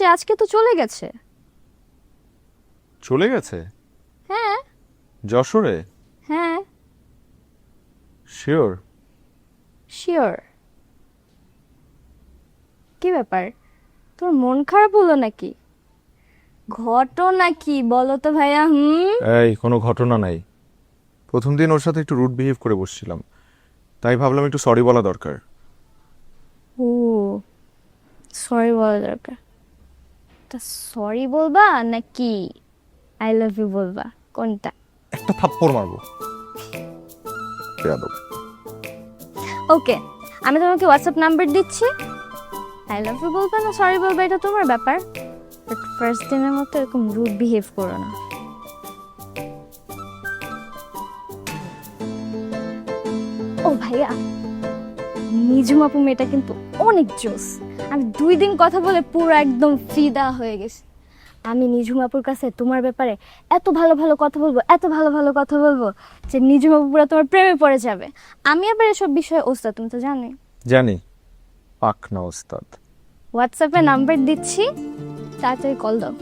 Day, আজকে তো চলে গেছে। চলে গেছে? হ্যাঁ। যশোরে? হ্যাঁ। শিওর? শিওর। কি ব্যাপার, তোর মন খারাপ হলো নাকি? ঘটনা কি বলো তো ভাইয়া? এই কোনো ঘটনা নাই। প্রথম দিন ওর সাথে একটু রুড বিহেভ করে বসছিলাম, তাই ভাবলাম একটু সরি বলা দরকার। ও, সরি বলা দরকার। তা সরি বলবা নাকি আই লাভ ইউ বলবা, কোনটা? একটা থাপ্পড় মারবো। বেয়াদব। ওকে, আমি তোমাকে হোয়াটসঅ্যাপ নাম্বার দিচ্ছি। আই লাভ ইউ বলবা না সরি বলবা, এটা তোমার ব্যাপার। বাট ফার্স্ট দিনের মতো এরকম রুড বিহেভ করো না। ও ভাইয়া, নিজুম আপু মেয়েটা কিন্তু অনেক জোস। আমি 2 দিন কথা বলে পুরো একদম ফিদা হয়ে গেছি। আমি নিজুম আপুর কাছে তোমার ব্যাপারে এত ভালো ভালো কথা বলবো, এত ভালো ভালো কথা বলবো যে নিজুম আপু পুরো তোমার প্রেমে পড়ে যাবে। আমি আবার এসব বিষয়ে ওস্তাদ, তুমি তো জানোই। জানি, পাক না ওস্তাদ। হোয়াটসঅ্যাপে নাম্বার দিচ্ছি, তাড়াতাড়ি কল দাও।